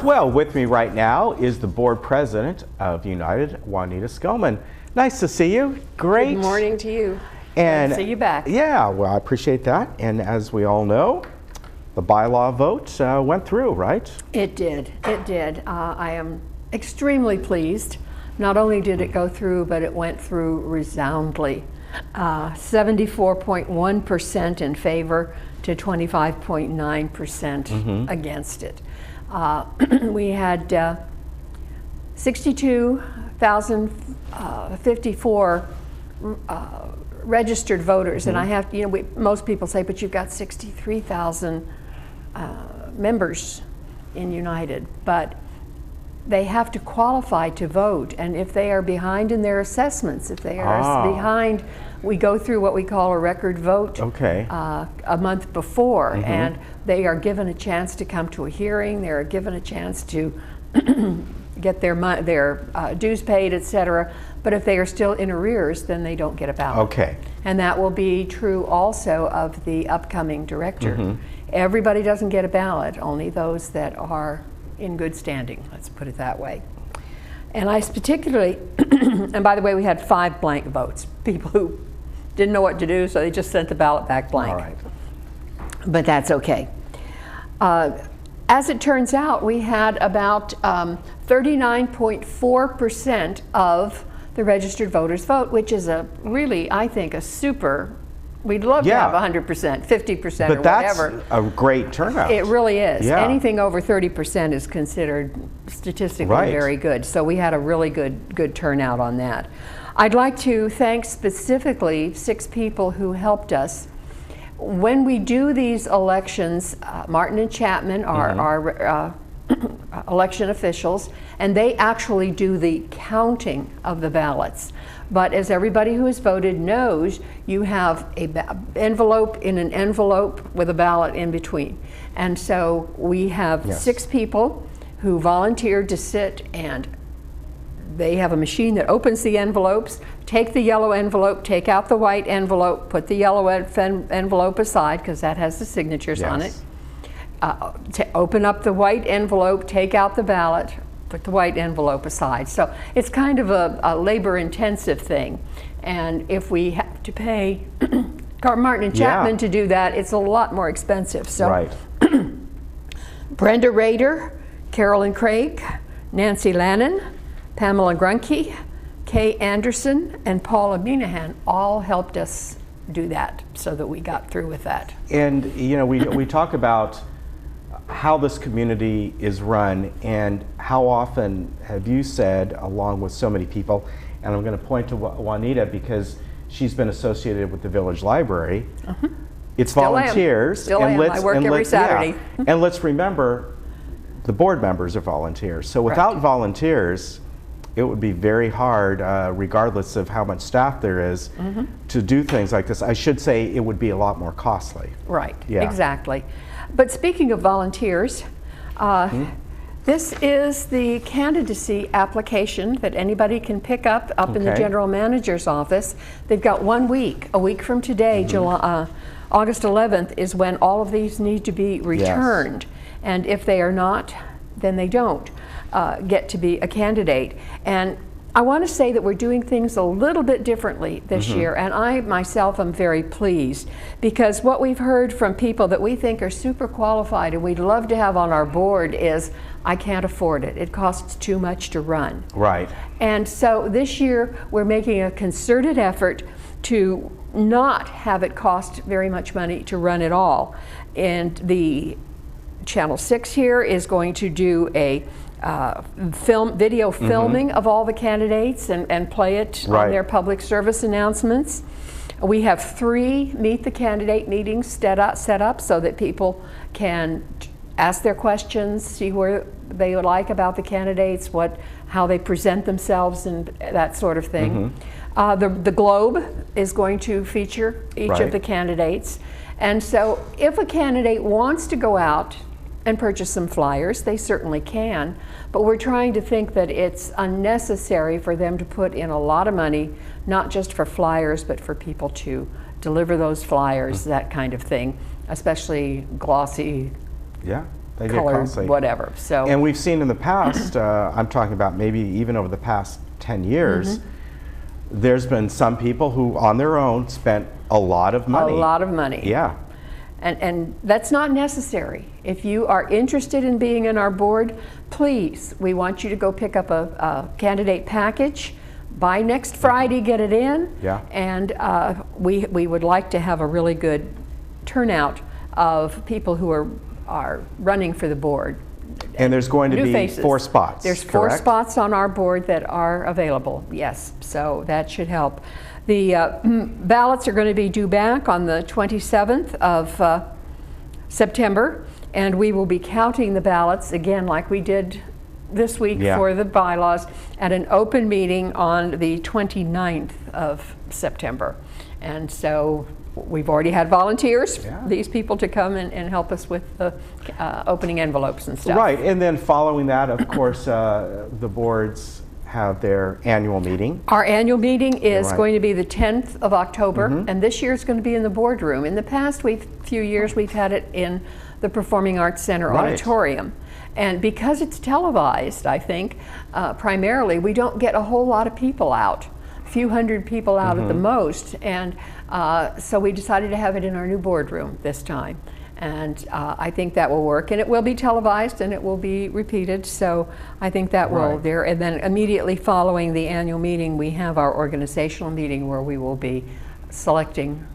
Well, with me right now is the board president of United, Juanita Schoen. Nice to see you. Great. Good morning to you. And Glad to see you back. Yeah, well, I appreciate that. And as we all know, the bylaw vote went through, right? It did. It did. I am extremely pleased. Not only did it go through, but it went through resoundingly. 74.1% in favor to 25.9% against it. We had 62,054 registered voters, and I have, most people say, but you've got 63,000 members in United, but they have to qualify to vote, and if they are behind in their assessments, if they are behind, we go through what we call a record vote a month before, and they are given a chance to come to a hearing, they are given a chance to get their dues paid, etc. But if they are still in arrears, then they don't get a ballot. Okay. And that will be true also of the upcoming director. Everybody doesn't get a ballot, only those that are in good standing, let's put it that way. And I particularly, and by the way, we had 5 blank votes, people who didn't know what to do, so they just sent the ballot back blank. All right. But that's okay. As it turns out, we had about 39.4% of the registered voters vote, which is a really, I think, a super, we'd love to have 100%, 50% or whatever. But that's a great turnout. It really is. Yeah. Anything over 30% is considered statistically very good. So we had a really good turnout on that. I'd like to thank specifically 6 people who helped us. When we do these elections, Martin and Chapman are our election officials, and they actually do the counting of the ballots. But as everybody who has voted knows, you have an envelope in an envelope with a ballot in between. And so we have 6 people who volunteered to sit, and they have a machine that opens the envelopes, take the yellow envelope, take out the white envelope, put the yellow envelope aside, because that has the signatures on it. Open up the white envelope, take out the ballot, put the white envelope aside. So it's kind of a labor-intensive thing. And if we have to pay Martin and Chapman to do that, it's a lot more expensive. So Brenda Rader, Carolyn Craig, Nancy Lannon, Pamela Grunke, Kay Anderson, and Paula Minahan all helped us do that so that we got through with that. And we talk about how this community is run, and how often have you said, along with so many people, and I'm going to point to Juanita because she's been associated with the Village Library, it's volunteers. Still am. I work every Saturday. And let's remember, the board members are volunteers. So without volunteers, it would be very hard, regardless of how much staff there is, to do things like this. I should say it would be a lot more costly. Right, exactly. But speaking of volunteers, this is the candidacy application that anybody can pick up in the general manager's office. They've got 1 week. A week from today, August 11th, is when all of these need to be returned. And if they are not, then they don't get to be a candidate. And I want to say that we're doing things a little bit differently this year, and I myself am very pleased, because what we've heard from people that we think are super qualified and we'd love to have on our board is, I can't afford it. It costs too much to run. Right. And so this year we're making a concerted effort to not have it cost very much money to run at all. And the Channel 6 here is going to do a video filming of all the candidates and play it on their public service announcements. We have 3 Meet the Candidate meetings set up so that people can ask their questions, see where they would like about the candidates, how they present themselves, and that sort of thing. The Globe is going to feature each of the candidates. And so if a candidate wants to go out and purchase some flyers, they certainly can, but we're trying to think that it's unnecessary for them to put in a lot of money, not just for flyers, but for people to deliver those flyers, that kind of thing, especially glossy They get colored costly. whatever. So, and we've seen in the past, I'm talking about maybe even over the past 10 years, there's been some people who on their own spent a lot of money. A lot of money. Yeah. And that's not necessary. If you are interested in being in our board, please, we want you to go pick up a candidate package. By next Friday, get it in. Yeah. And we would like to have a really good turnout of people who are running for the board. And there's going to New be faces. 4 spots. There's 4 correct? spots on our board that are available, yes. So that should help. The ballots are going to be due back on the 27th of September, and we will be counting the ballots again like we did this week for the bylaws at an open meeting on the 29th of September. And so we've already had volunteers, these people, to come and help us with the opening envelopes and stuff. Right, and then following that, of course, the boards have their annual meeting. Our annual meeting is going to be the 10th of October, and this year it's going to be in the boardroom. In the past few years we've had it in the Performing Arts Center auditorium. And because it's televised, I think, primarily, we don't get a whole lot of people out, a few hundred people out at the most, and so we decided to have it in our new boardroom this time. And I think that will work, and it will be televised and it will be repeated, so I think that will there. And then immediately following the annual meeting, we have our organizational meeting where we will be selecting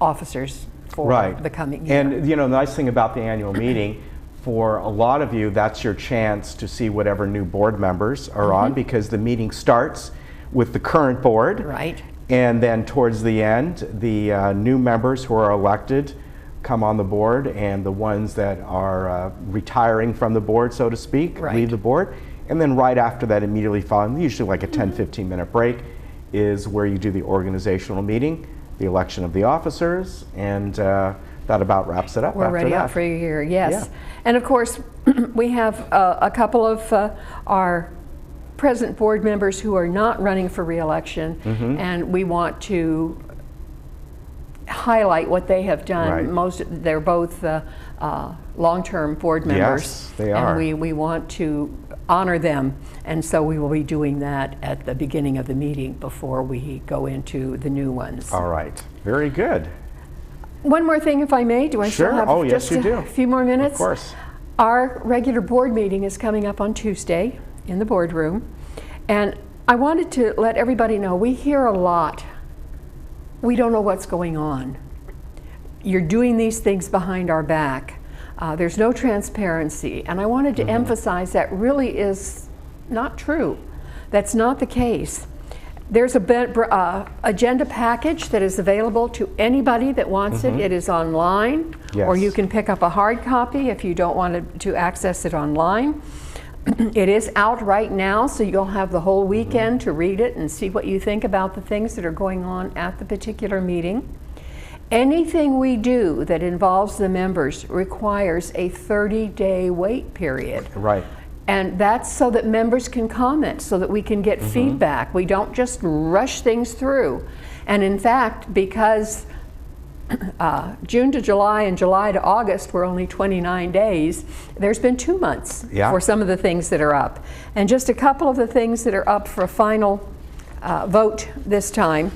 officers for the coming year. And you know, the nice thing about the annual meeting, for a lot of you, that's your chance to see whatever new board members are on, because the meeting starts with the current board. Right. And then towards the end, the new members who are elected come on the board, and the ones that are retiring from the board, so to speak, leave the board. And then right after that, immediately following, usually like a 10-15 minute break, is where you do the organizational meeting, the election of the officers, and that about wraps it up. We're ready out for a year, yes. And of course, we have a couple of our present board members who are not running for re-election, and we want to highlight what they have done. They're both long-term board members. Yes, they are. And we want to honor them, and so we will be doing that at the beginning of the meeting before we go into the new ones. All right, very good. One more thing, if I may. Do I still have just a few more minutes? Of course. Our regular board meeting is coming up on Tuesday in the boardroom, and I wanted to let everybody know we hear a lot. We don't know what's going on. You're doing these things behind our back. There's no transparency, and I wanted to emphasize that really is not true. That's not the case. There's a agenda package that is available to anybody that wants it. It is online, or you can pick up a hard copy if you don't want to access it online. It is out right now, so you'll have the whole weekend to read it and see what you think about the things that are going on at the particular meeting. Anything we do that involves the members requires a 30-day wait period. Right. And that's so that members can comment, so that we can get feedback. We don't just rush things through. And in fact, because June to July and July to August were only 29 days, there's been 2 months for some of the things that are up. And just a couple of the things that are up for a final vote this time.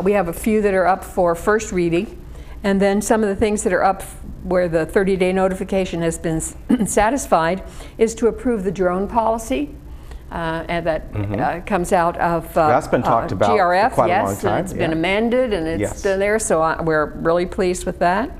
We have a few that are up for first reading, and then some of the things that are up where the 30-day notification has been satisfied is to approve the drone policy, and that comes out of that's been talked about GRF, for quite a long time. And it's been amended, and it's still there, so we're really pleased with that.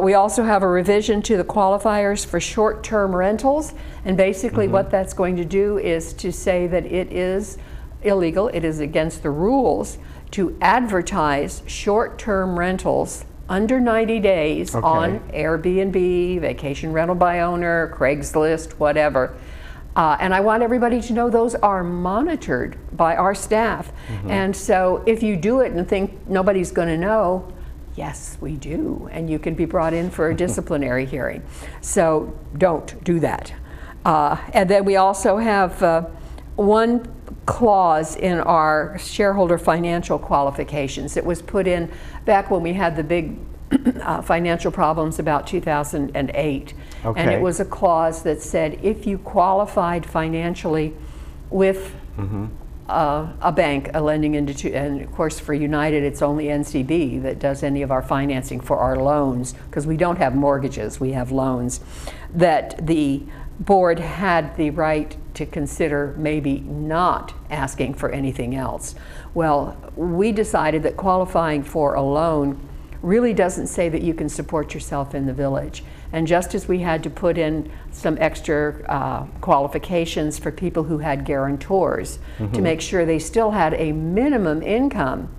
We also have a revision to the qualifiers for short-term rentals, and basically what that's going to do is to say that it is illegal, it is against the rules to advertise short-term rentals under 90 days on Airbnb, vacation rental by owner, Craigslist, whatever. And I want everybody to know those are monitored by our staff. And so if you do it and think nobody's going to know, yes, we do. And you can be brought in for a disciplinary hearing. So don't do that. And then we also have one clause in our shareholder financial qualifications. It was put in back when we had the big financial problems about 2008. Okay. And it was a clause that said if you qualified financially with a bank, a lending institute, and of course for United it's only NCB that does any of our financing for our loans, because we don't have mortgages, we have loans, that the board had the right to consider maybe not asking for anything else. Well, we decided that qualifying for a loan really doesn't say that you can support yourself in the village. And just as we had to put in some extra qualifications for people who had guarantors to make sure they still had a minimum income,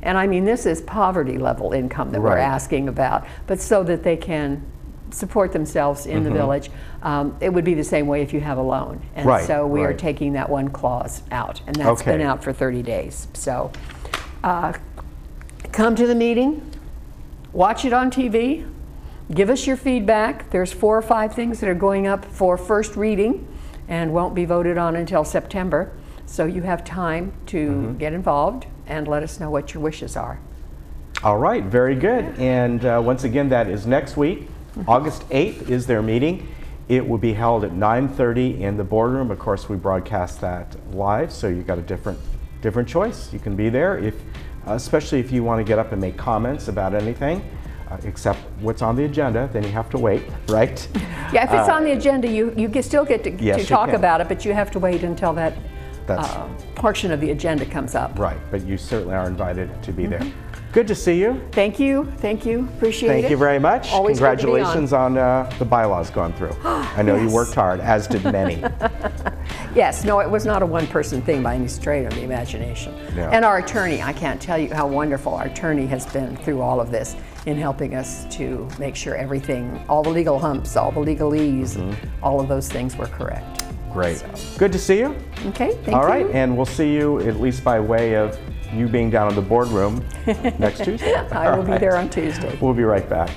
and I mean this is poverty level income that we're asking about, but so that they can support themselves in the village, it would be the same way if you have a loan. And so we are taking that one clause out, and that's been out for 30 days. So come to the meeting, watch it on TV, give us your feedback. There's 4 or 5 things that are going up for first reading and won't be voted on until September. So you have time to get involved and let us know what your wishes are. All right, very good. And once again, that is next week. August 8th is their meeting. It will be held at 9:30 in the boardroom. Of course, we broadcast that live, so you've got a different choice. You can be there, especially if you want to get up and make comments about anything, except what's on the agenda. Then you have to wait, right? Yeah, if it's on the agenda, you still get to talk about it, but you have to wait until that portion of the agenda comes up. Right, but you certainly are invited to be there. Good to see you. Thank you, appreciate it. Thank you very much. Always congratulations on the bylaws going through. I know you worked hard, as did many. Yes, no, it was not a one-person thing by any stretch of the imagination. No. And our attorney, I can't tell you how wonderful our attorney has been through all of this in helping us to make sure everything, all the legal humps, all the legalese, all of those things were correct. Great. So. Good to see you. Okay, thank you. All right, and we'll see you at least by way of you being down in the boardroom next Tuesday. I will be there on Tuesday. We'll be right back.